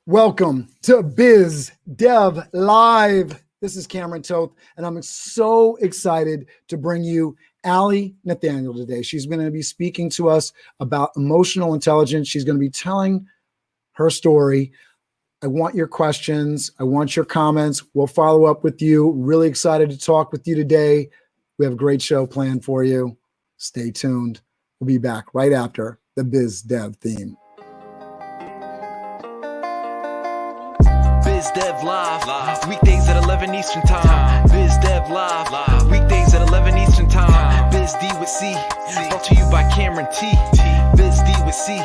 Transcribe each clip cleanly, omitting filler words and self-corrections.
Welcome to Biz Dev Live. This is Cameron Toth, and I'm so excited to bring you Nathaniel today. She's going to be speaking to us about emotional intelligence. She's going to be telling her story. I want your questions. I want your comments. We'll follow up with you. Really excited to talk with you today. We have a great show planned for you. Stay tuned. We'll be back right after the Biz Dev theme. Biz Dev Live, weekdays at 11 Eastern Time. Biz Dev Live, weekdays at 11 Eastern Time. Biz D with C, brought to you by Cameron T. Biz D with C,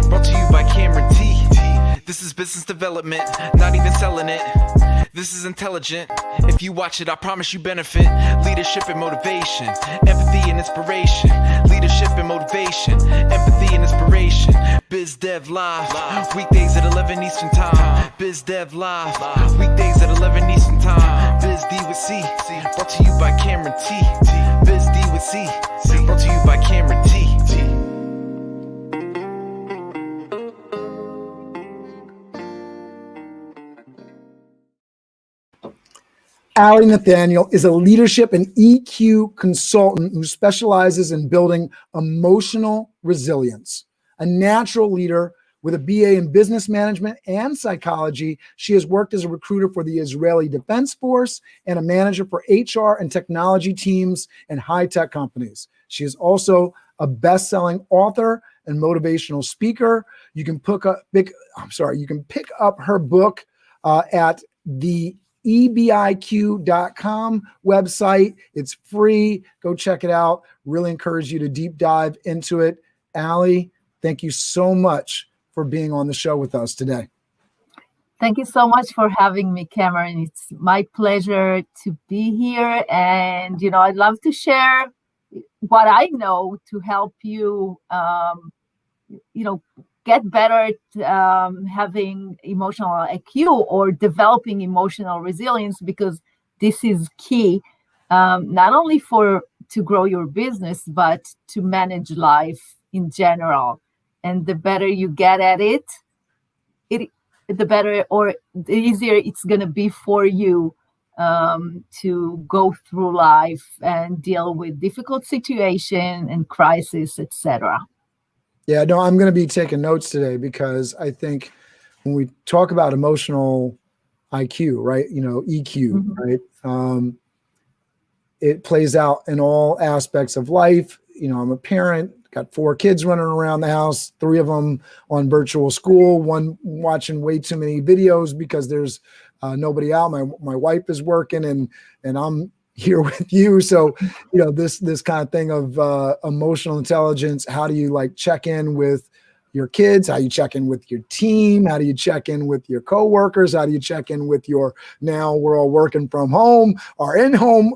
brought to you by Cameron T. This is business development, not even selling it. This is intelligent. If you watch it, I promise you benefit. Leadership and motivation, empathy and inspiration. Leadership and motivation, empathy and inspiration. Biz Dev Live, weekdays at 11 Eastern Time. Biz Dev Live, weekdays at 11 Eastern Time. Biz D with C, brought to you by Cameron T. Biz D with C, brought to you by Cameron T. Nathaniel is a leadership and EQ consultant who specializes in building emotional resilience. A natural leader with a BA in business management and psychology, she has worked as a recruiter for the Israeli Defense Force and a manager for HR and technology teams in high-tech companies. She is also a best-selling author and motivational speaker. You can pick up her book at the ebiq.com website. It's free. Go check it out. Really encourage you to deep dive into it. Allie, thank you so much for being on the show with us today. Thank you so much for having me, Cameron. It's my pleasure to be here. And, I'd love to share what I know to help you, get better at having emotional IQ or developing emotional resilience, because this is key, not only to grow your business, but to manage life in general. And the better you get at it, the better or the easier it's going to be for you to go through life and deal with difficult situation and crisis, etc. Yeah, no, I'm going to be taking notes today because I think when we talk about emotional IQ, right, EQ, right, it plays out in all aspects of life. I'm a parent, got 4 kids running around the house, 3 of them on virtual school, 1 watching way too many videos because there's nobody out. My wife is working and I'm here with you. So, this kind of thing of emotional intelligence, how do you check in with your kids? How do you check in with your team? How do you check in with your coworkers? How do you check in with now we're all working from home or in-home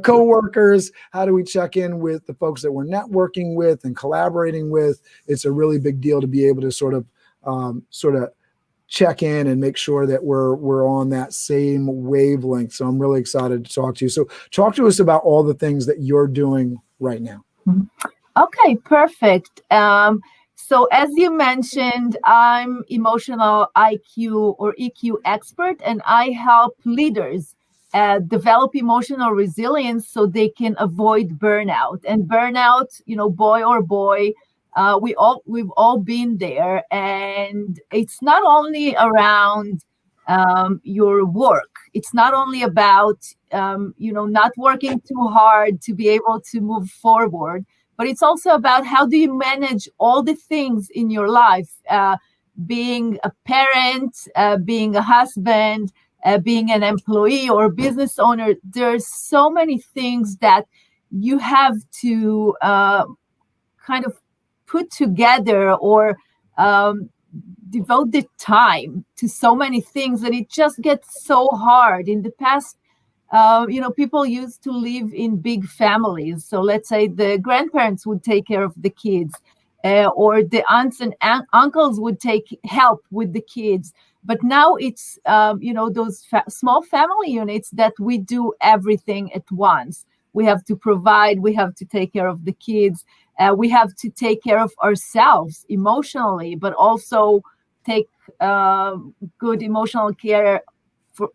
coworkers? How do we check in with the folks that we're networking with and collaborating with? It's a really big deal to be able to sort of check in and make sure that we're on that same wavelength. So I'm really excited to talk to you. So talk to us about all the things that you're doing right now. Okay, perfect. So as you mentioned, I'm emotional IQ or EQ expert, and I help leaders develop emotional resilience so they can avoid burnout. And burnout, boy or boy, we've all been there, and it's not only around your work. It's not only about not working too hard to be able to move forward, but it's also about how do you manage all the things in your life, being a parent, being a husband, being an employee or business owner. There's so many things that you have to kind of put together or devote the time to so many things, and it just gets so hard. In the past, people used to live in big families. So let's say the grandparents would take care of the kids, or the aunts and uncles would help with the kids. But now it's, those small family units that we do everything at once. We have to provide, we have to take care of the kids. We have to take care of ourselves emotionally, but also take good emotional care for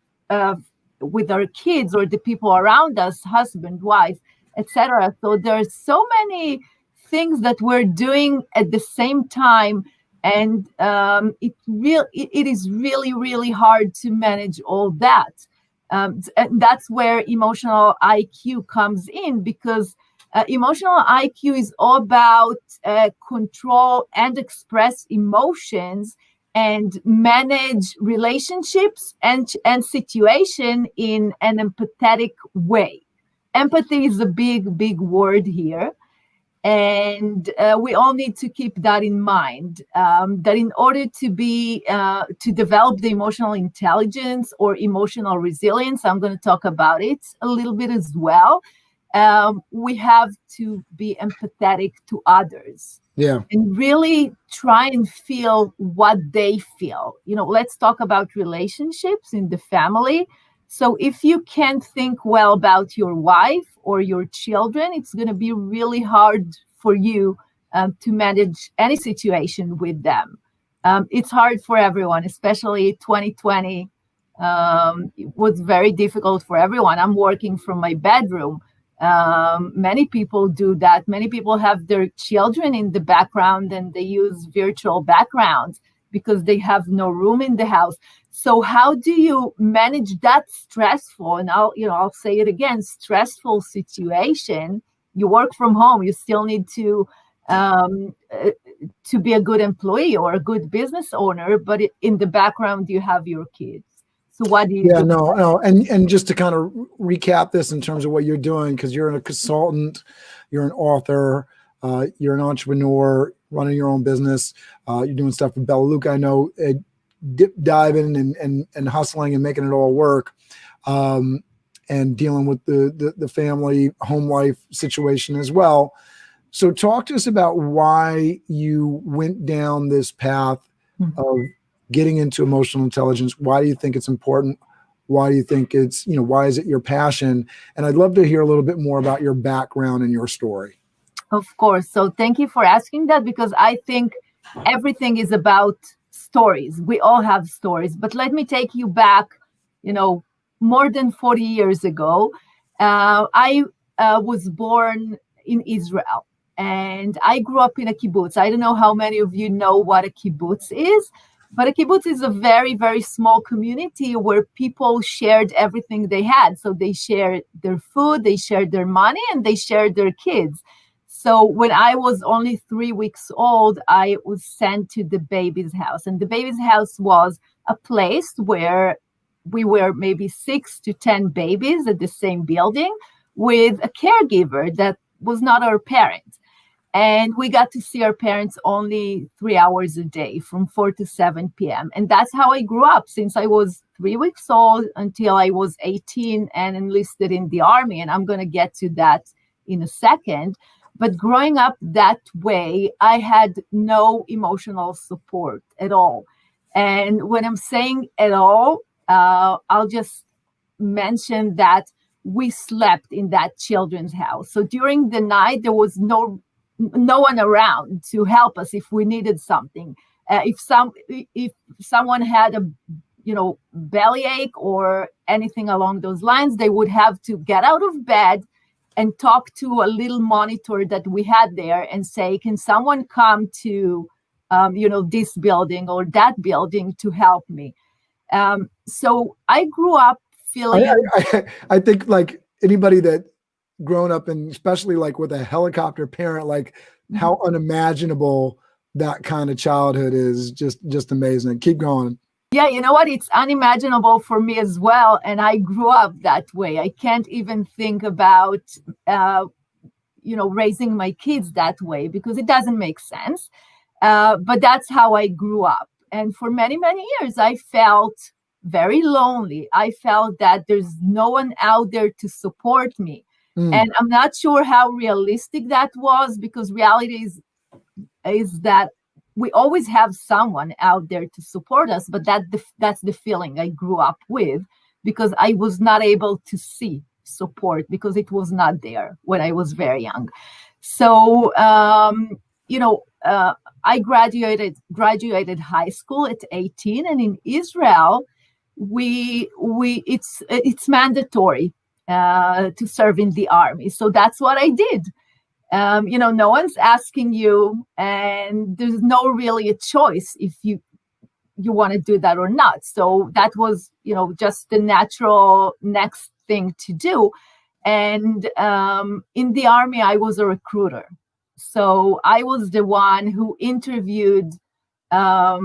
with our kids or the people around us, husband, wife, etc. So there's so many things that we're doing at the same time, and it is really, really hard to manage all that. And that's where emotional IQ comes in, because emotional IQ is all about control and express emotions and manage relationships and situation in an empathetic way. Empathy is a big, big word here. And we all need to keep that in mind, that in order to develop the emotional intelligence or emotional resilience, I'm going to talk about it a little bit as well. We have to be empathetic to others. Yeah. And really try and feel what they feel. Let's talk about relationships in the family. So if you can't think well about your wife or your children, it's going to be really hard for you to manage any situation with them. It's hard for everyone, especially 2020. It was very difficult for everyone. I'm working from my bedroom. Many people do that. Many people have their children in the background and they use virtual backgrounds because they have no room in the house. So how do you manage that stressful, and I'll say it again, stressful situation? You work from home, you still need to be a good employee or a good business owner, but in the background you have your kids. So what do you do? No. And just to kind of recap this in terms of what you're doing, because you're a consultant, you're an author, you're an entrepreneur, running your own business. You're doing stuff with Bella Luke. I know, diving and hustling and making it all work, and dealing with the family, home life situation as well. So talk to us about why you went down this path of getting into emotional intelligence. Why do you think it's important? Why do you think it's, why is it your passion? And I'd love to hear a little bit more about your background and your story. Of course. So thank you for asking that, because I think everything is about stories. We all have stories, but let me take you back, more than 40 years ago. I was born in Israel and I grew up in a kibbutz. I don't know how many of you know what a kibbutz is, but a kibbutz is a very, very small community where people shared everything they had. So they shared their food, they shared their money, and they shared their kids. So when I was only 3 weeks old, I was sent to the baby's house. And the baby's house was a place where we were maybe 6 to 10 babies at the same building with a caregiver that was not our parent. And we got to see our parents only 3 hours a day from 4 to 7 p.m. And that's how I grew up since I was 3 weeks old until I was 18 and enlisted in the army. And I'm going to get to that in a second. But growing up that way, I had no emotional support at all. And when I'm saying at all, I'll just mention that we slept in that children's house. So during the night, there was no one around to help us if we needed something. If someone had a bellyache or anything along those lines, they would have to get out of bed and talk to a little monitor that we had there and say, can someone come to, this building or that building to help me? So I grew up feeling... I think like anybody that grown up, and especially like with a helicopter parent, like how unimaginable that kind of childhood is, just amazing. Keep going. Yeah, you know what? It's unimaginable for me as well. And I grew up that way. I can't even think about, raising my kids that way because it doesn't make sense. But that's how I grew up. And for many, many years, I felt very lonely. I felt that there's no one out there to support me. And I'm not sure how realistic that was, because reality is that we always have someone out there to support us, but that's the feeling I grew up with, because I was not able to see support because it was not there when I was very young. So, I graduated high school at 18, and in Israel, it's mandatory to serve in the army. So that's what I did. No one's asking you, and there's no really a choice if you want to do that or not. So that was, just the natural next thing to do. And in the army, I was a recruiter. So I was the one who interviewed high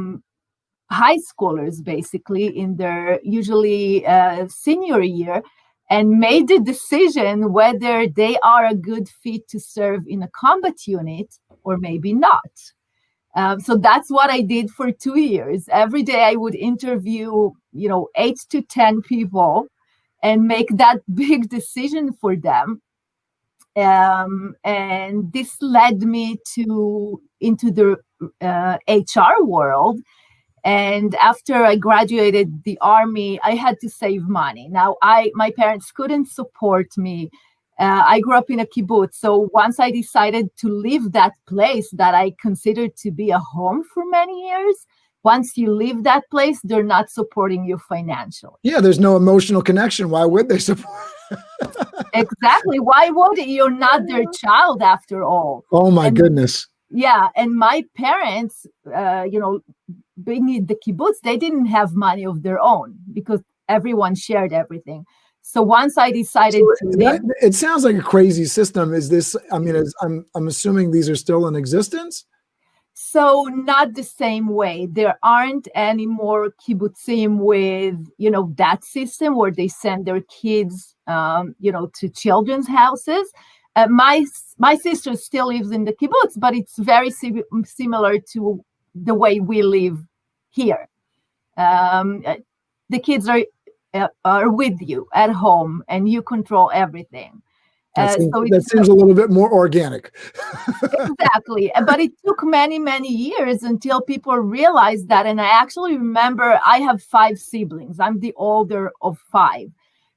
schoolers, basically, in their usually senior year, and made the decision whether they are a good fit to serve in a combat unit or maybe not. So that's what I did for 2 years. Every day I would interview, 8 to 10 people and make that big decision for them. And this led me into the HR world. And after I graduated the army, I had to save money. Now, my parents couldn't support me. I grew up in a kibbutz. So once I decided to leave that place that I considered to be a home for many years, once you leave that place, they're not supporting you financially. Yeah, there's no emotional connection. Why would they support? Exactly. Why would it? You're not their child after all. Oh, my goodness. Yeah. And my parents, being in the kibbutz, they didn't have money of their own because everyone shared everything. So once I decided to leave, it sounds like a crazy system. Is this? I mean, I'm assuming these are still in existence. So not the same way. There aren't any more kibbutzim with that system where they send their kids to children's houses. My sister still lives in the kibbutz, but it's very similar to the way we live here. The kids are with you at home, and you control everything. That seems a little bit more organic. Exactly. But it took many, many years until people realized that. And I actually remember I have 5 siblings. I'm the older of 5.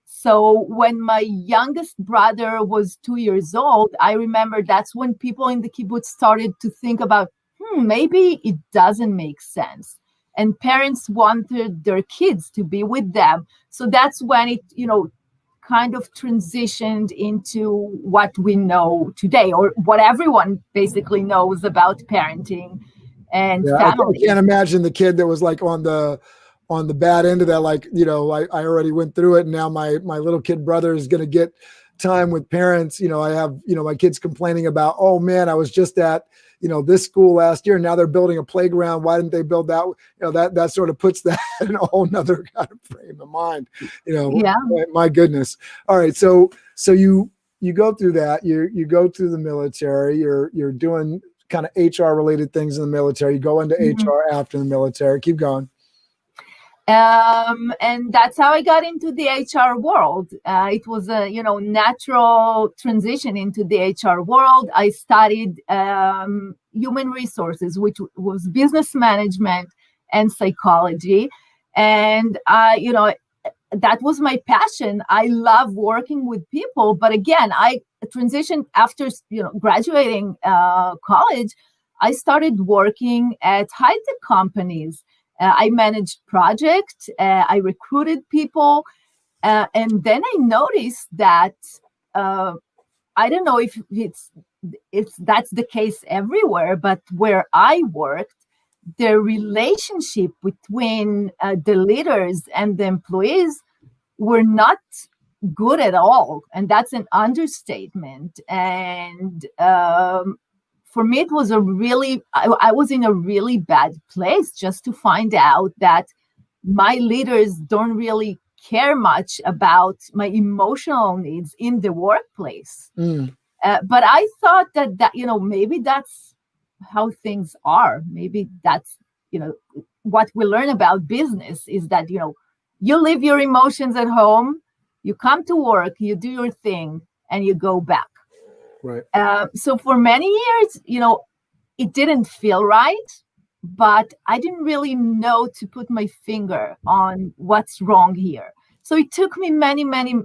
So when my youngest brother was 2 years old, I remember that's when people in the kibbutz started to think about, maybe it doesn't make sense. And parents wanted their kids to be with them. So that's when it, kind of transitioned into what we know today, or what everyone basically knows about parenting and family. I can't imagine the kid that was like on the bad end of that. Like, I already went through it, and now my little kid brother is going to get time with parents. I have, my kids complaining about, oh man, I was just at, this school last year, and now they're building a playground. Why didn't they build that? That sort of puts that in a whole nother kind of frame of mind, Yeah. My goodness. All right. So you go through that, you go through the military, you're doing kind of HR related things in the military. You go into HR after the military. Keep going. And that's how I got into the HR world. It was a natural transition into the HR world. I studied human resources, which was business management and psychology, and that was my passion. I love working with people, but again, I transitioned after graduating college. I started working at high-tech companies. I managed projects, I recruited people, and then I noticed that I don't know if that's the case everywhere, but where I worked, the relationship between the leaders and the employees were not good at all, and that's an understatement. And for me, it was I was in a really bad place just to find out that my leaders don't really care much about my emotional needs in the workplace. But I thought that maybe that's how things are. Maybe that's, what we learn about business is that, you leave your emotions at home, you come to work, you do your thing, and you go back. Right. So for many years, it didn't feel right, but I didn't really know to put my finger on what's wrong here. So it took me many, many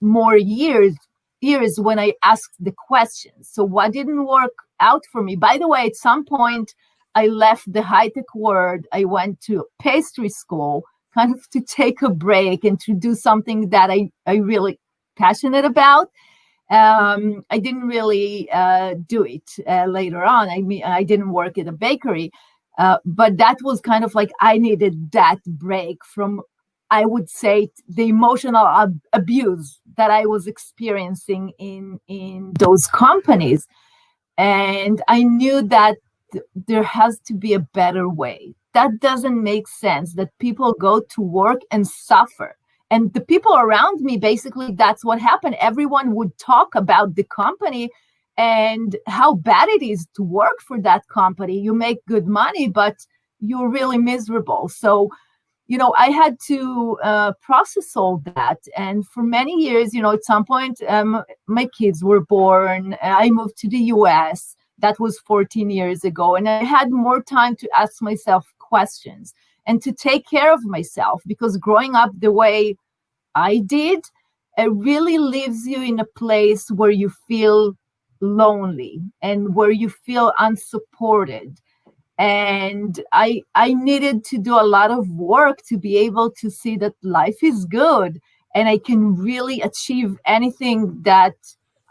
more years ears when I asked the questions. So what didn't work out for me? By the way, at some point, I left the high-tech world. I went to pastry school, kind of to take a break and to do something that I really passionate about. I didn't really do it later on. I mean, I didn't work at a bakery, but that was kind of like I needed that break from, I would say, the emotional abuse that I was experiencing in those companies. And I knew that there has to be a better way. That doesn't make sense that people go to work and suffer. And the people around me, basically, that's what happened. Everyone would talk about the company and how bad it is to work for that company. You make good money, but you're really miserable. So, I had to process all that. And for many years, at some point, my kids were born. I moved to the US. That was 14 years ago. And I had more time to ask myself questions and to take care of myself, because growing up the way I did, it really leaves you in a place where you feel lonely and where you feel unsupported. And I needed to do a lot of work to be able to see that life is good and I can really achieve anything that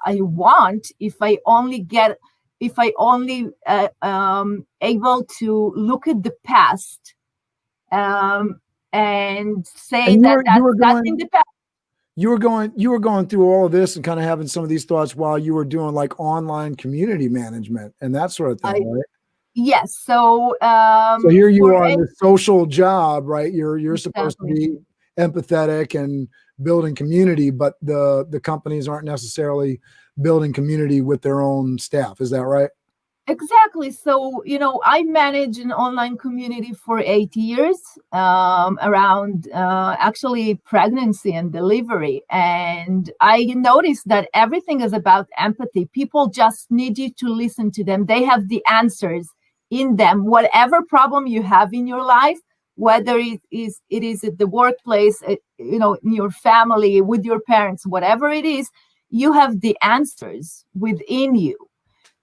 I want if I only able to look at the past and say And that's in the past. You were going through all of this and kind of having some of these thoughts while you were doing like online community management and that sort of thing, right? Yes. So here you are in the social job, right? You're supposed to be empathetic and building community, but the companies aren't necessarily building community with their own staff. Is that right? Exactly. So, I managed an online community for 8 years around actually pregnancy and delivery. And I noticed that everything is about empathy. People just need you to listen to them. They have the answers in them. Whatever problem you have in your life, whether it is at the workplace, in your family, with your parents, whatever it is, you have the answers within you.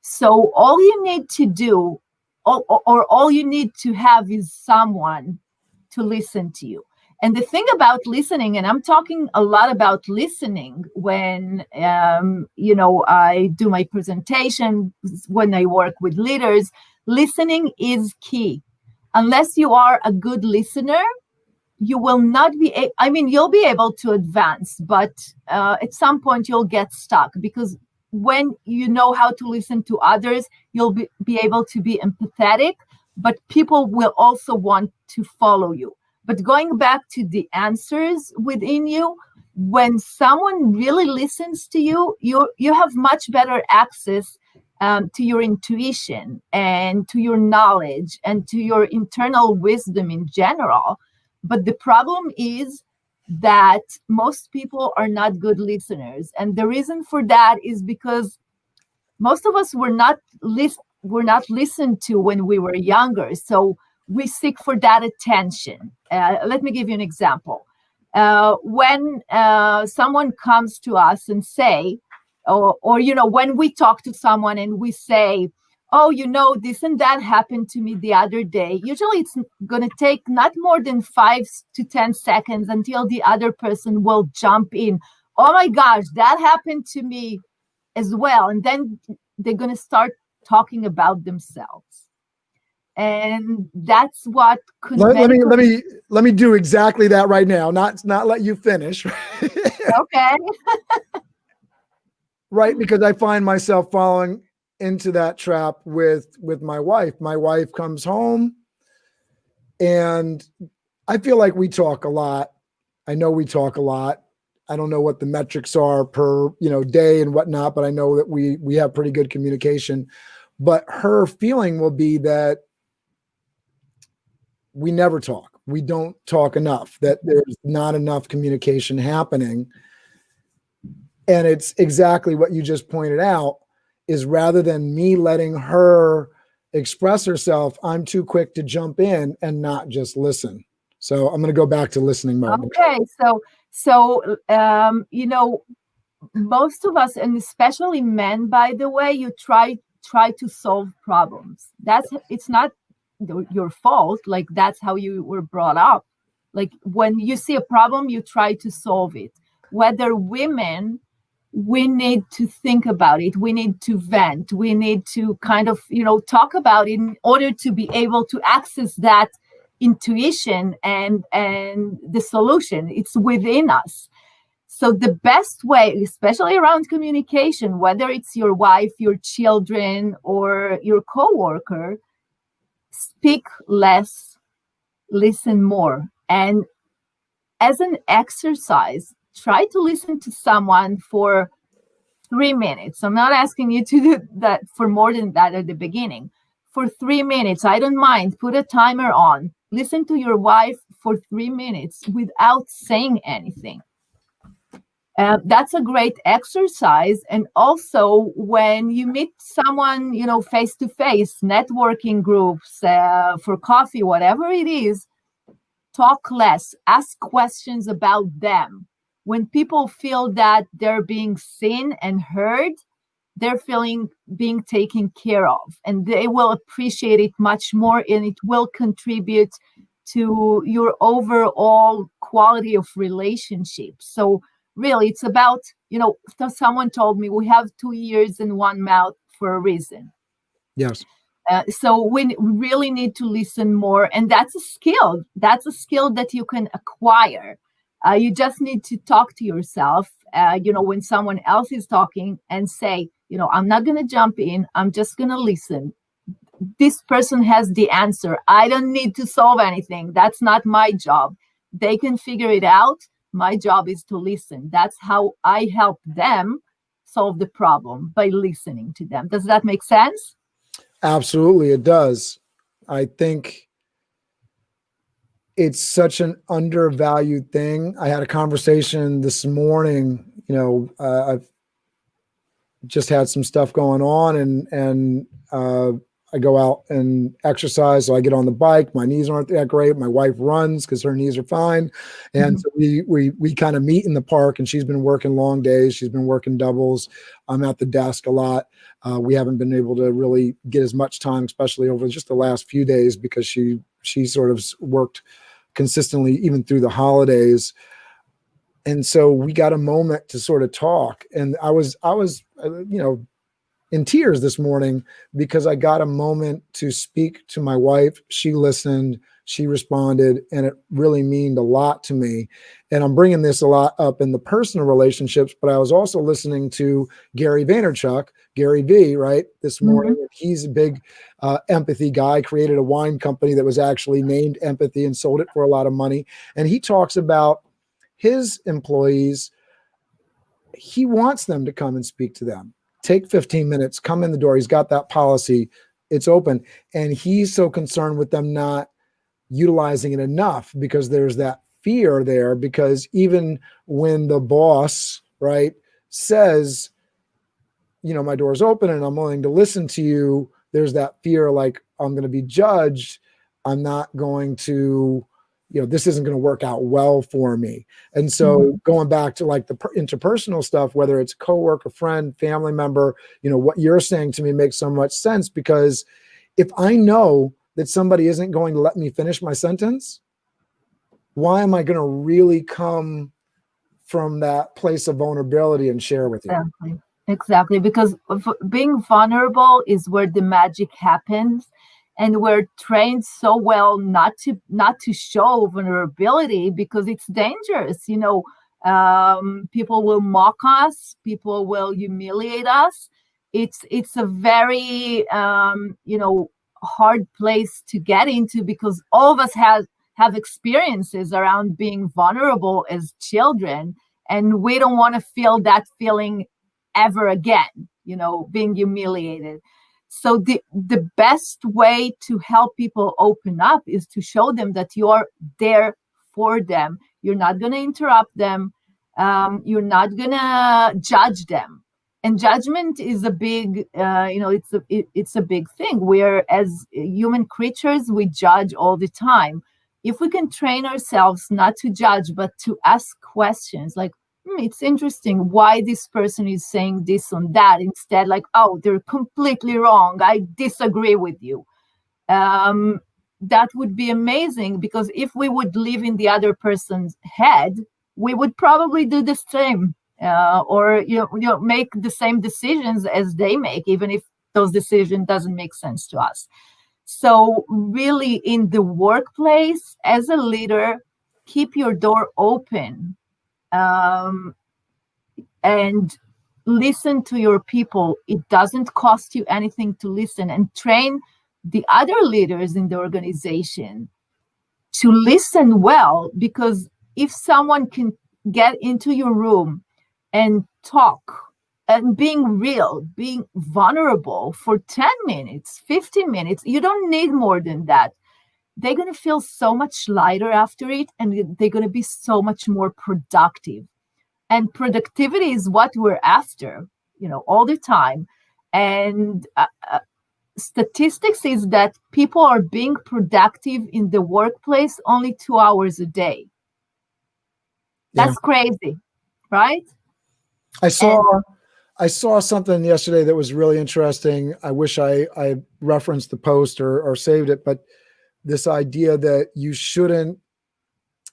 So all you need to do, or all you need to have, is someone to listen to you. And the thing about listening, and I'm talking a lot about listening when, I do my presentation, when I work with leaders, listening is key. Unless you are a good listener, you will not be, you'll be able to advance, but at some point you'll get stuck, because when you know how to listen to others, you'll be able to be empathetic, but people will also want to follow you. But going back to the answers within you, when someone really listens to you, you have much better access to your intuition and to your knowledge and to your internal wisdom in general. But the problem is that most people are not good listeners. And the reason for that is because most of us were not listened to when we were younger. So we seek for that attention. Let me give you an example. When someone comes to us and say, or when we talk to someone and we say, oh, this and that happened to me the other day. Usually it's going to take not more than 5 to 10 seconds until the other person will jump in. Oh my gosh, that happened to me as well. And then they're going to start talking about themselves. And that's what could let me do exactly that right now. Not let you finish. Okay. Right, because I find myself falling into that trap with my wife. My wife comes home and I feel like we talk a lot. I know we talk a lot. I don't know what the metrics are per, day and whatnot, but I know that we have pretty good communication. But her feeling will be that we never talk. We don't talk enough, that there's not enough communication happening. And it's exactly what you just pointed out, is rather than me letting her express herself, I'm too quick to jump in and not just listen. So I'm going to go back to listening mode. Okay. So most of us, and especially men, by the way, you try to solve problems. It's not your fault. Like, that's how you were brought up. Like, when you see a problem, you try to solve it. Whether women, we need to think about it, we need to vent, we need to kind of, talk about it in order to be able to access that intuition and the solution. It's within us. So the best way, especially around communication, whether it's your wife, your children, or your coworker, speak less, listen more. And as an exercise, try to listen to someone for 3 minutes. I'm not asking you to do that for more than that at the beginning. For 3 minutes, I don't mind. Put a timer on. Listen to your wife for 3 minutes without saying anything. That's a great exercise. And also, when you meet someone, face to face, networking groups, for coffee, whatever it is, talk less, ask questions about them. When people feel that they're being seen and heard, they're feeling being taken care of, and they will appreciate it much more, and it will contribute to your overall quality of relationships. So really, it's about, someone told me we have 2 ears and 1 mouth for a reason. Yes. So we really need to listen more. And that's a skill. That's a skill that you can acquire. You just need to talk to yourself, when someone else is talking, and say, I'm not going to jump in. I'm just going to listen. This person has the answer. I don't need to solve anything. That's not my job. They can figure it out. My job is to listen. That's how I help them solve the problem, by listening to them. Does that make sense? Absolutely, it does. I think it's such an undervalued thing. I had a conversation this morning. I've just had some stuff going on, and I go out and exercise. So I get on the bike. My knees aren't that great. My wife runs because her knees are fine. And so we kind of meet in the park, and she's been working long days. She's been working doubles. I'm at the desk a lot. We haven't been able to really get as much time, especially over just the last few days, because she sort of worked consistently even through the holidays. And so we got a moment to sort of talk. And I was, in tears this morning, because I got a moment to speak to my wife. She listened, she responded, and it really meant a lot to me. And I'm bringing this a lot up in the personal relationships, but I was also listening to Gary Vaynerchuk, Gary V, right, this morning. He's a big empathy guy, created a wine company that was actually named Empathy and sold it for a lot of money. And he talks about his employees. He wants them to come and speak to them. Take 15 minutes, come in the door. He's got that policy. It's open. And he's so concerned with them not utilizing it enough, because there's that fear there. Because even when the boss, right, says, my door's open and I'm willing to listen to you, there's that fear, like, I'm going to be judged. I'm not going to, this isn't going to work out well for me. And so going back to like the interpersonal stuff, whether it's coworker, friend, family member, what you're saying to me makes so much sense, because if I know that somebody isn't going to let me finish my sentence, why am I going to really come from that place of vulnerability and share with you? Exactly. Because being vulnerable is where the magic happens. And we're trained so well not to show vulnerability, because it's dangerous. People will mock us. People will humiliate us. It's a very hard place to get into, because all of us have experiences around being vulnerable as children, and we don't want to feel that feeling ever again. Being humiliated. So the best way to help people open up is to show them that you are there for them. You're not going to interrupt them. You're not going to judge them. And judgment is a big, it's a big thing. We're, as human creatures, we judge all the time. If we can train ourselves not to judge, but to ask questions like, it's interesting why this person is saying this on that, instead like, oh, they're completely wrong, I disagree with you. That would be amazing, because if we would live in the other person's head, we would probably do the same, or make the same decisions as they make, even if those decisions doesn't make sense to us. So really, in the workplace, as a leader, keep your door open, and listen to your people. It doesn't cost you anything to listen, and train the other leaders in the organization to listen well, because if someone can get into your room and talk and being real, being vulnerable for 10 minutes, 15 minutes, you don't need more than that. They're going to feel so much lighter after it, and they're going to be so much more productive. And productivity is what we're after, all the time. And statistics is that people are being productive in the workplace only 2 hours a day. That's crazy, right? I saw something yesterday that was really interesting. I wish I referenced the post or saved it, but this idea that you shouldn't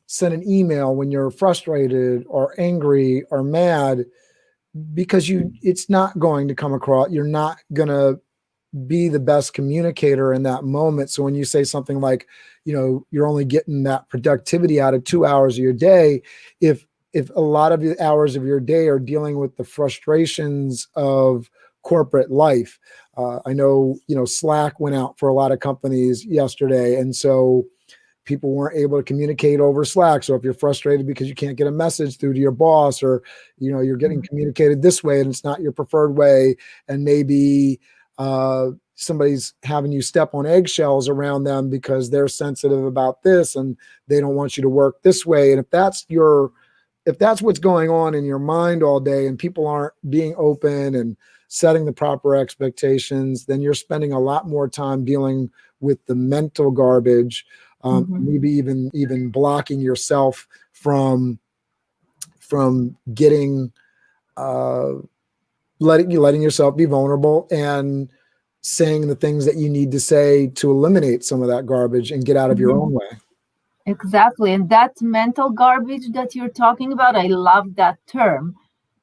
send an email when you're frustrated or angry or mad, because it's not going to come across. You're not going to be the best communicator in that moment. So when you say something like, you're only getting that productivity out of 2 hours of your day, if a lot of the hours of your day are dealing with the frustrations of corporate life, I know, Slack went out for a lot of companies yesterday. And so people weren't able to communicate over Slack. So if you're frustrated because you can't get a message through to your boss, or, you're getting communicated this way and it's not your preferred way, and maybe somebody's having you step on eggshells around them because they're sensitive about this and they don't want you to work this way. And if that's what's going on in your mind all day, and people aren't being open and setting the proper expectations, then you're spending a lot more time dealing with the mental garbage, maybe even blocking yourself from getting, letting yourself be vulnerable and saying the things that you need to say to eliminate some of that garbage and get out of your own way. Exactly. And that mental garbage that you're talking about, I love that term,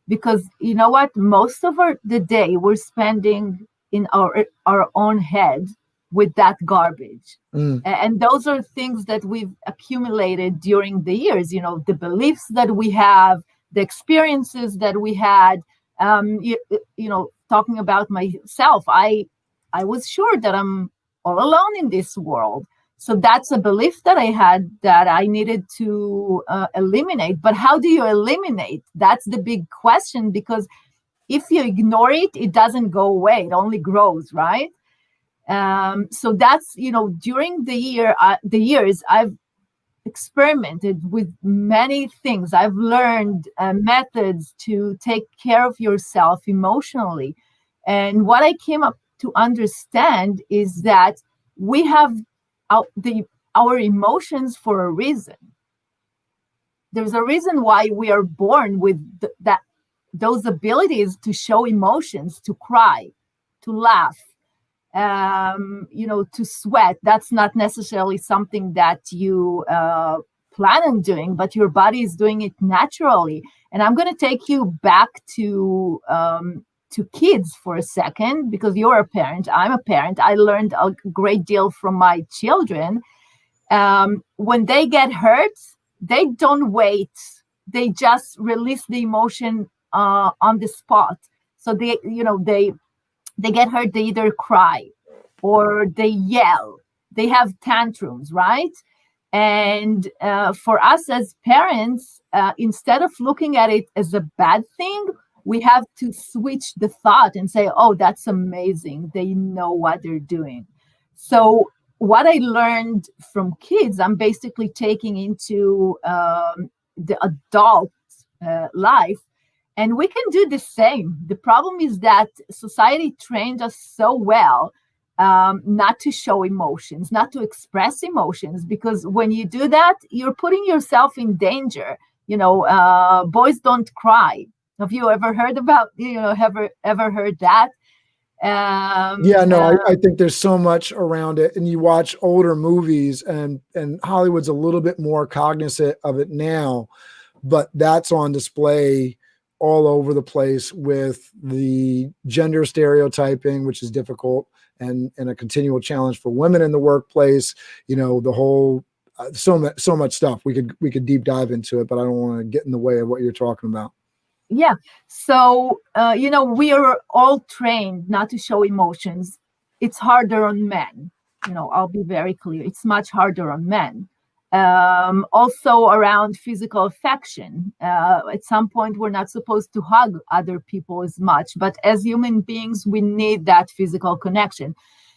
because you know what? Most of the day we're spending in our own head with that garbage. And those are things that we've accumulated during the years, the beliefs that we have, the experiences that we had. Talking about myself, I was sure that I'm all alone in this world. So that's a belief that I had that I needed to eliminate. But how do you eliminate? That's the big question, because if you ignore it, it doesn't go away. It only grows, right? So that's, during the years, I've experimented with many things. I've learned methods to take care of yourself emotionally. And what I came up to understand is that we have our emotions for a reason. There's a reason why we are born with those abilities to show emotions, to cry, to laugh, to sweat. That's not necessarily something that you plan on doing, but your body is doing it naturally. And I'm going to take you back to kids for a second, because you're a parent, I'm a parent. I learned a great deal from my children. When they get hurt, they don't wait. They just release the emotion on the spot. So they get hurt, they either cry or they yell, they have tantrums, right? And for us as parents, instead of looking at it as a bad thing, we have to switch the thought and say, oh, that's amazing. They know what they're doing. So what I learned from kids, I'm basically taking into the adult life, and we can do the same. The problem is that society trained us so well not to show emotions, not to express emotions, because when you do that, you're putting yourself in danger. boys don't cry. Have you ever heard about, ever heard that? Yeah, no, I think there's so much around it, and you watch older movies, and Hollywood's a little bit more cognizant of it now, but that's on display all over the place with the gender stereotyping, which is difficult and a continual challenge for women in the workplace. The whole so much stuff. We could deep dive into it, but I don't want to get in the way of what you're talking about. Yeah. So, we are all trained not to show emotions. It's harder on men. I'll be very clear. It's much harder on men. Also around physical affection. At some point, we're not supposed to hug other people as much, but as human beings, we need that physical connection.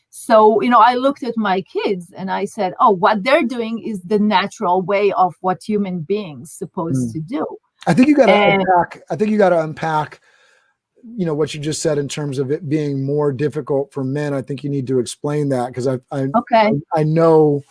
So, I looked at my kids and I said, oh, what they're doing is the natural way of what human beings supposed to do. I think you got to unpack, what you just said in terms of it being more difficult for men. I think you need to explain that, because I know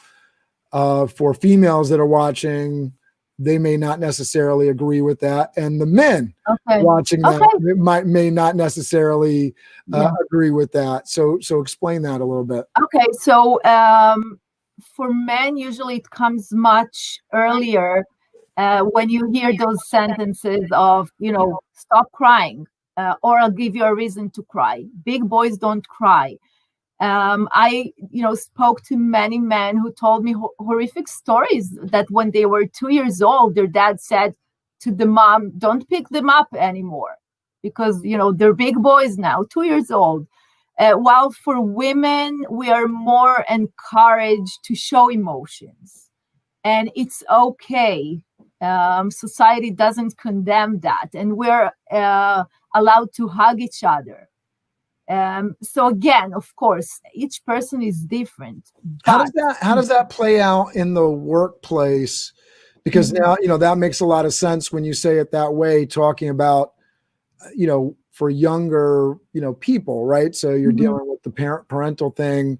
for females that are watching, they may not necessarily agree with that, and the men watching that may not necessarily agree with that. So explain that a little bit. Okay, so for men, usually it comes much earlier. When you hear those sentences of, stop crying, or I'll give you a reason to cry. Big boys don't cry. I spoke to many men who told me horrific stories that when they were 2 years old, their dad said to the mom, don't pick them up anymore because, they're big boys now, 2 years old. While for women, we are more encouraged to show emotions, and it's okay. Society doesn't condemn that, and we're allowed to hug each other. So again, of course, each person is different. How does that play out in the workplace? Because now, that makes a lot of sense when you say it that way, talking about, for younger, people, right? So you're dealing with the parental thing,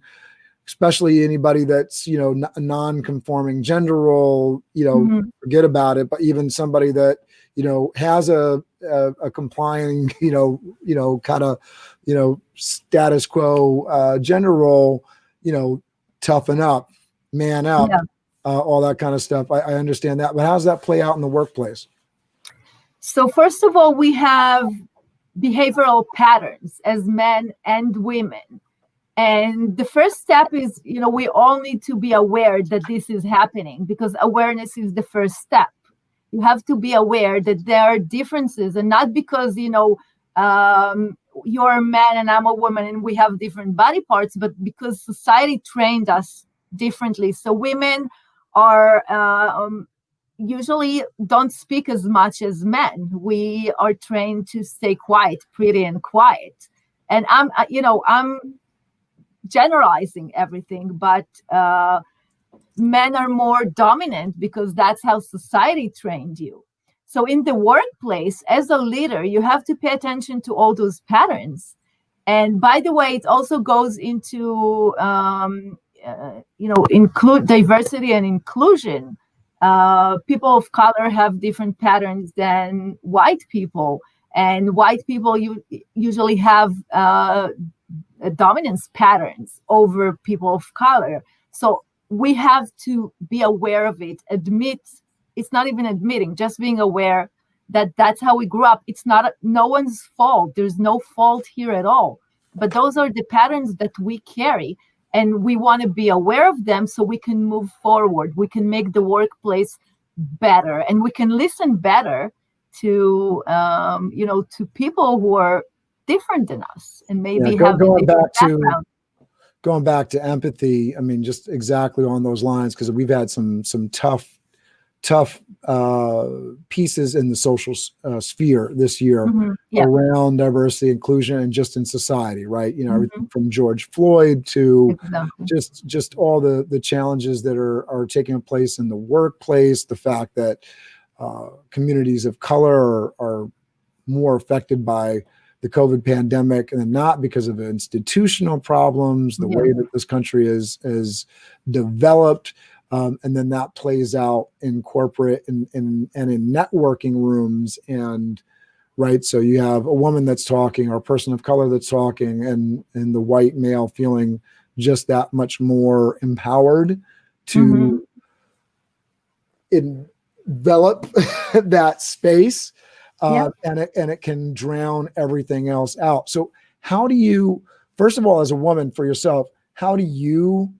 especially anybody that's, a non-conforming gender role, forget about it. But even somebody that, has a complying, kind of, status quo gender role, toughen up, man up, all that kind of stuff. I understand that. But how does that play out in the workplace? So first of all, we have behavioral patterns as men and women. And the first step is, we all need to be aware that this is happening, because awareness is the first step. You have to be aware that there are differences, and not because, you're a man and I'm a woman and we have different body parts, but because society trained us differently. So women are usually don't speak as much as men. We are trained to stay quiet, pretty and quiet. And I'm generalizing everything, but men are more dominant because that's how society trained you. So in the workplace, as a leader, you have to pay attention to all those patterns. And by the way, it also goes into include diversity and inclusion. People of color have different patterns than white people, and white people usually have dominance patterns over people of color. So we have to be aware of it, it's not even admitting, just being aware that that's how we grew up. It's not no one's fault. There's no fault here at all. But those are the patterns that we carry, and we want to be aware of them so we can move forward. We can make the workplace better, and we can listen better to to people who are different than us and maybe have going back to empathy. I mean, just exactly on those lines, because we've had some tough pieces in the social sphere this year around diversity, inclusion, and just in society, right? Everything from George Floyd to just all the challenges that are taking place in the workplace, the fact that communities of color are more affected by the COVID pandemic, and not because of institutional problems, the way that this country is developed, And then that plays out in corporate and in networking rooms. And right, so you have a woman that's talking or a person of color that's talking, and the white male feeling just that much more empowered to envelop that space, and it can drown everything else out. So how do you, first of all, as a woman for yourself, how do you,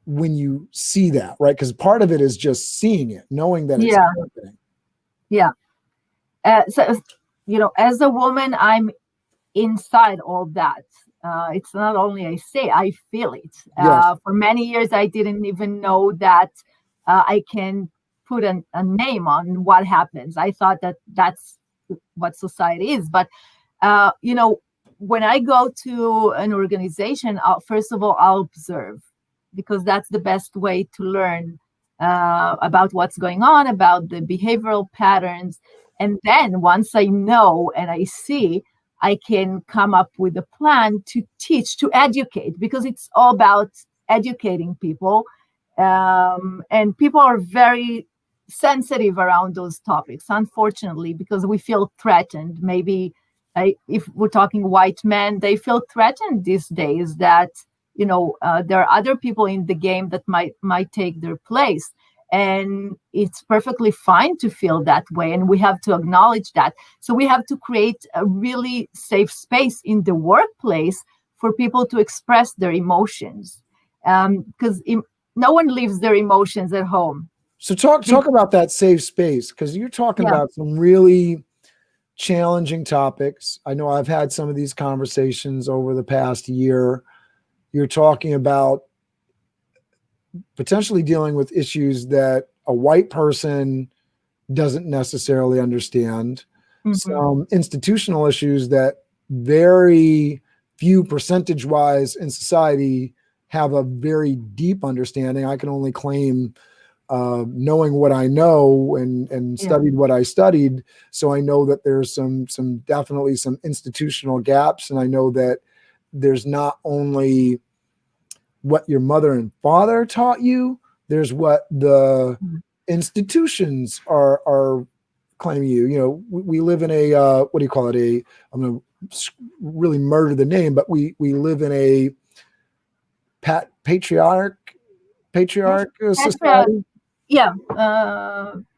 when you see that, right? Because part of it is just seeing it, knowing that it's happening. Yeah. So, as a woman, I'm inside all that. It's not only I say, I feel it. Yes. For many years, I didn't even know that I can put a name on what happens. I thought that that's what society is. But, when I go to an organization, first of all, I'll observe, because that's the best way to learn about what's going on, about the behavioral patterns. And then once I know and I see, I can come up with a plan to teach, to educate, because it's all about educating people. And people are very sensitive around those topics, unfortunately, because we feel threatened. Maybe if we're talking white men, they feel threatened these days that, there are other people in the game that might take their place. And it's perfectly fine to feel that way. And we have to acknowledge that. So we have to create a really safe space in the workplace for people to express their emotions. Because no one leaves their emotions at home. So talk about that safe space, because you're talking about some really challenging topics. I know I've had some of these conversations over the past year. You're talking about potentially dealing with issues that a white person doesn't necessarily understand, some institutional issues that very few percentage-wise in society have a very deep understanding. I can only claim knowing what I know and studied what I studied. So I know that there's some definitely some institutional gaps. And I know that there's not only what your mother and father taught you, there's what the institutions are claiming you. We live in a, what do you call it? I'm going to really murder the name, but we live in a patriarch society.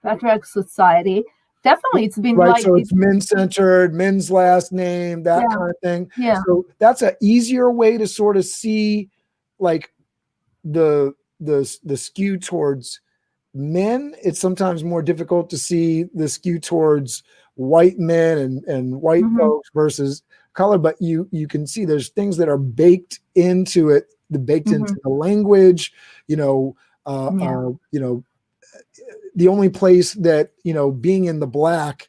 Patriarch society. Definitely, it's been right. Like So it's men-centered, men's last name, that kind of thing. Yeah. So that's an easier way to sort of see, like the skew towards men. It's sometimes more difficult to see the skew towards white men and white folks versus color. But you can see there's things that are baked into it, into the language. The only place that, being in the black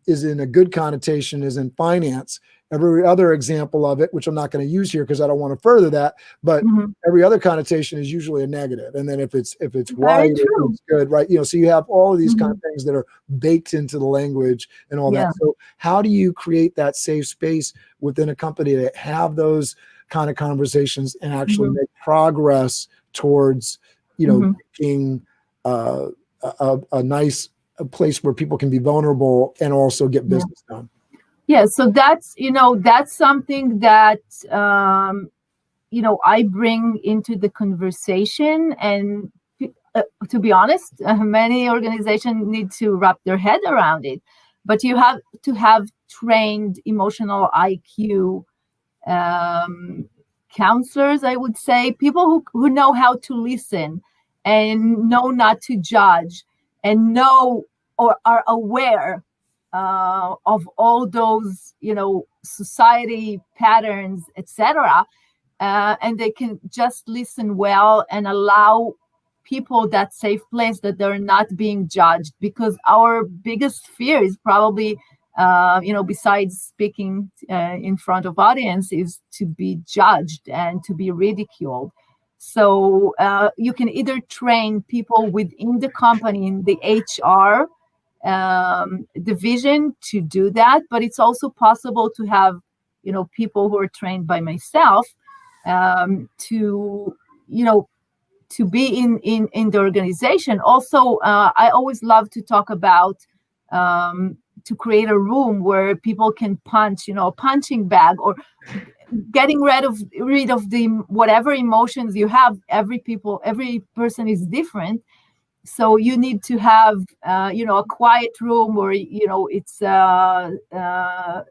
is in a good connotation is in finance. Every other example of it, which I'm not going to use here because I don't want to further that, but every other connotation is usually a negative. And then if it's white, it's good, right? So you have all of these kind of things that are baked into the language and all that. So how do you create that safe space within a company to have those kind of conversations and actually make progress towards, making a nice place where people can be vulnerable and also get business done? Yeah, so that's something that I bring into the conversation, and to be honest, many organizations need to wrap their head around it. But you have to have trained emotional IQ counselors, I would say, people who know how to listen and know not to judge and know or are aware of all those, society patterns, etc. And they can just listen well and allow people that safe place that they're not being judged, because our biggest fear is probably, besides speaking in front of audience, is to be judged and to be ridiculed. So you can either train people within the company in the HR division to do that, but it's also possible to have, people who are trained by myself to, to be in the organization. Also, I always love to talk about to create a room where people can punch, a punching bag, or getting rid of the whatever emotions you have. Every person is different. So you need to have, a quiet room, or, it's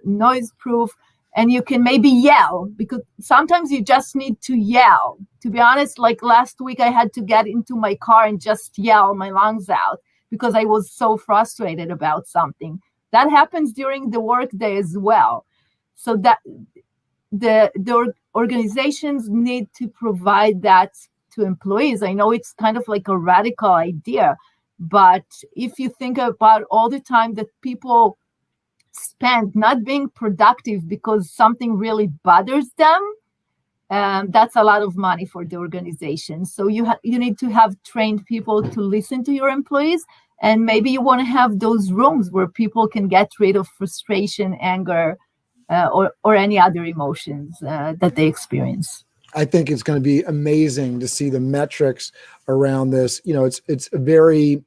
noise proof, and you can maybe yell, because sometimes you just need to yell. To be honest, like last week, I had to get into my car and just yell my lungs out because I was so frustrated about something. That happens during the workday as well. So that the organizations need to provide that to employees. I know it's kind of like a radical idea, but if you think about all the time that people spend not being productive because something really bothers them, that's a lot of money for the organization. So you need to have trained people to listen to your employees, and maybe you want to have those rooms where people can get rid of frustration, anger, or any other emotions that they experience. I think it's going to be amazing to see the metrics around this. It's a very,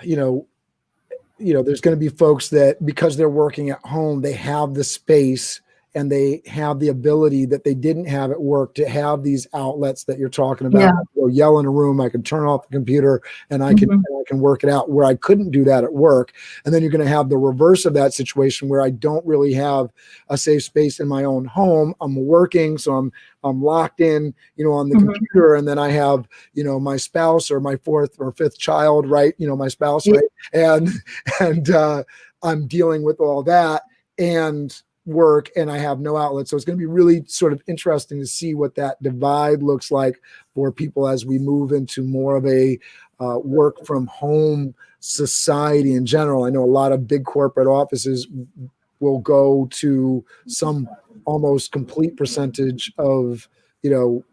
there's going to be folks that, because they're working at home, they have the space and they have the ability that they didn't have at work to have these outlets that you're talking about. Yeah. I can go yell in a room, I can turn off the computer, and I can work it out, where I couldn't do that at work. And then you're going to have the reverse of that situation, where I don't really have a safe space in my own home. I'm working, so I'm locked in, on the computer, and then I have, my spouse or my fourth or fifth child, right? My spouse, right? And I'm dealing with all that and work, and I have no outlet. So it's going to be really sort of interesting to see what that divide looks like for people as we move into more of a work from home society in general. I know a lot of big corporate offices will go to some almost complete percentage of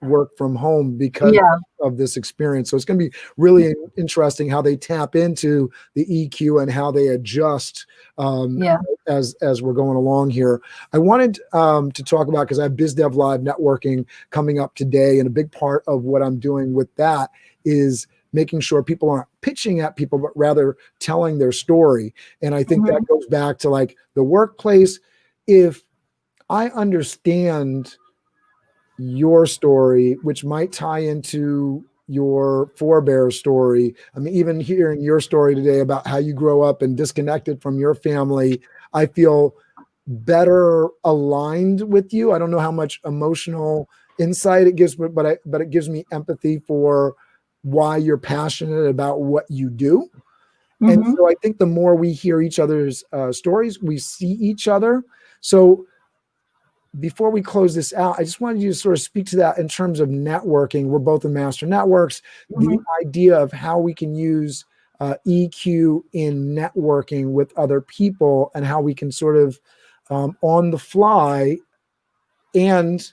work from home because of this experience. So it's going to be really interesting how they tap into the EQ and how they adjust as we're going along here. I wanted to talk about, because I have BizDev Live networking coming up today, and a big part of what I'm doing with that is making sure people aren't pitching at people, but rather telling their story. And I think that goes back to like the workplace. If I understand your story, which might tie into your forebear story. I mean, even hearing your story today about how you grow up and disconnected from your family, I feel better aligned with you. I don't know how much emotional insight it gives, but it gives me empathy for why you're passionate about what you do. And so I think the more we hear each other's stories, we see each other. So before we close this out, I just wanted you to sort of speak to that in terms of networking. We're both in Master Networks. The idea of how we can use EQ in networking with other people, and how we can sort of on the fly, and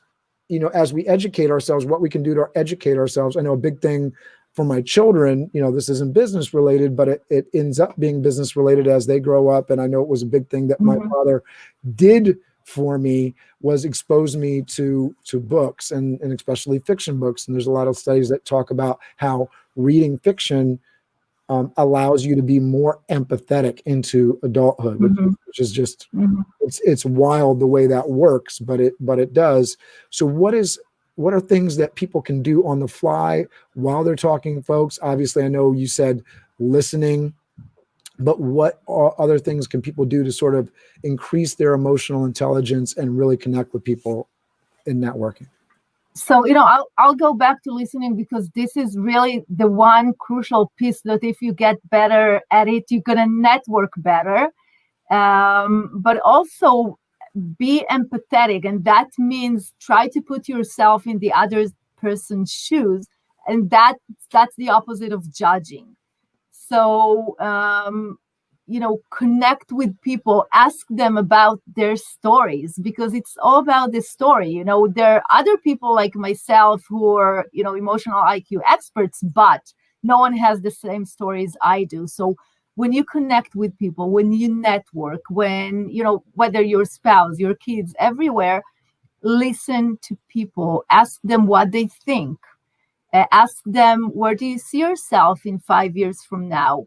as we educate ourselves, what we can do to educate ourselves. I know a big thing for my children, this isn't business related, but it ends up being business related as they grow up. And I know it was a big thing that my father did for me, was expose me to books, and especially fiction books. And there's a lot of studies that talk about how reading fiction allows you to be more empathetic into adulthood, which is just, it's wild the way that works, but it does. So what are things that people can do on the fly while they're talking, folks? Obviously, I know you said listening, but what other things can people do to sort of increase their emotional intelligence and really connect with people in networking? So, I'll go back to listening, because this is really the one crucial piece that if you get better at it, you're going to network better. But also be empathetic. And that means try to put yourself in the other person's shoes. And that's the opposite of judging. So, connect with people, ask them about their stories, because it's all about the story. There are other people like myself who are, emotional IQ experts, but no one has the same stories I do. So when you connect with people, when you network, when, whether your spouse, your kids, everywhere, listen to people, ask them what they think. Ask them, where do you see yourself in 5 years from now?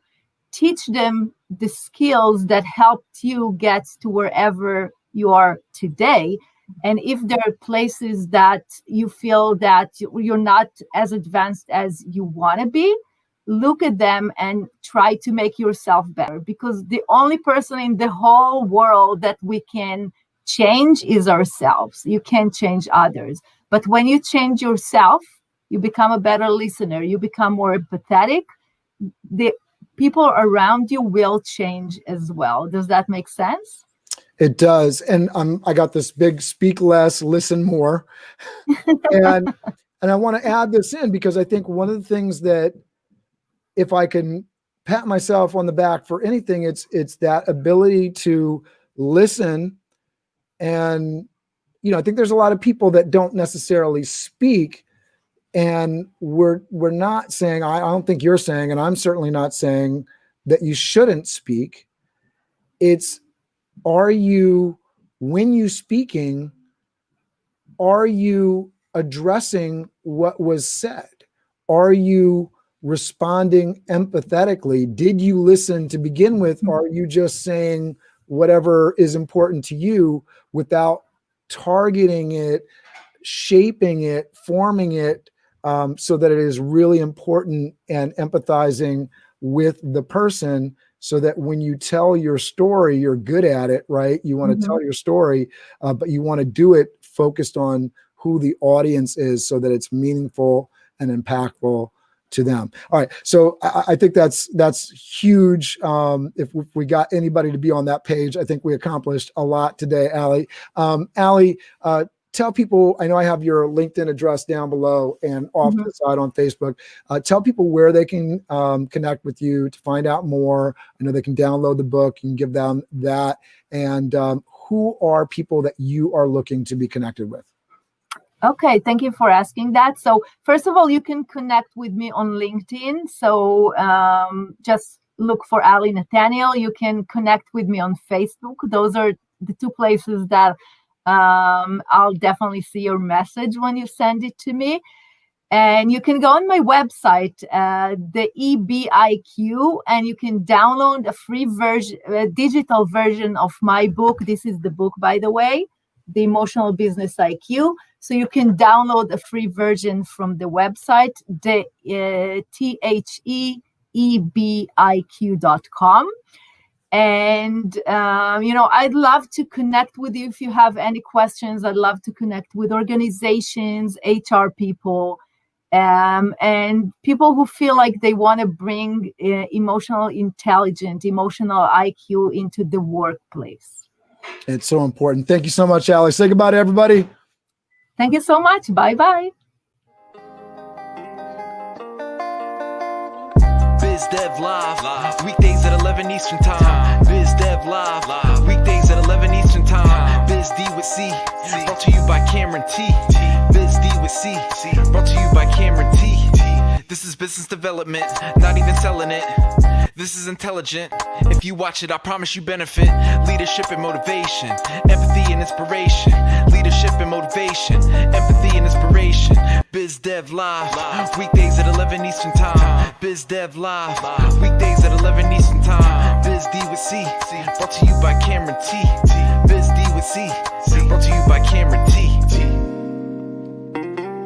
Teach them the skills that helped you get to wherever you are today. And if there are places that you feel that you're not as advanced as you want to be, look at them and try to make yourself better, because the only person in the whole world that we can change is ourselves. You can't change others. But when you change yourself, you become a better listener. You become more empathetic. The people around you will change as well. Does that make sense? It does. And I got this big speak less, listen more. and I want to add this in because I think one of the things that, if I can pat myself on the back for anything, it's that ability to listen. And, I think there's a lot of people that don't necessarily speak. And we're not saying, I don't think you're saying, and I'm certainly not saying that you shouldn't speak. It's, when you speaking, are you addressing what was said? Are you responding empathetically? Did you listen to begin with? Or are you just saying whatever is important to you without targeting it, shaping it, forming it, so that it is really important, and empathizing with the person, so that when you tell your story, you're good at it, right? You want to tell your story, but you want to do it focused on who the audience is, so that it's meaningful and impactful to them. All right. So I think that's huge. If we got anybody to be on that page, I think we accomplished a lot today, Allie. Allie, tell people, I know I have your LinkedIn address down below and off to the side on Facebook. Tell people where they can connect with you to find out more. I know they can download the book. You can give them that. And who are people that you are looking to be connected with? Okay, thank you for asking that. So first of all, you can connect with me on LinkedIn. So just look for Allie Nathaniel. You can connect with me on Facebook. Those are the two places that I'll definitely see your message when you send it to me. And you can go on my website, the EBIQ, and you can download a free version, a digital version of my book. This is the book, by the way, The Emotional Business IQ. So you can download a free version from the website, the theebiq.com. And, I'd love to connect with you if you have any questions. I'd love to connect with organizations, HR people, and people who feel like they want to bring emotional intelligence, emotional IQ into the workplace. It's so important. Thank you so much, Allie. Say goodbye to everybody. Thank you so much. Bye-bye. Biz Dev Live, weekdays at 11 Eastern Time. Biz Dev Live, weekdays at 11 Eastern Time. Biz D with C, brought to you by Cameron T. Biz D with C, brought to you by Cameron T. This is business development, not even selling it. This is intelligent. If you watch it, I promise you benefit. Leadership and motivation, empathy and inspiration. Leadership and motivation, empathy and inspiration. Biz Dev Live, weekdays at 11 Eastern Time. Biz Dev Live, weekdays at 11 Eastern Time. Biz D with C, brought to you by Cameron T. Biz D with C, brought to you by Cameron T.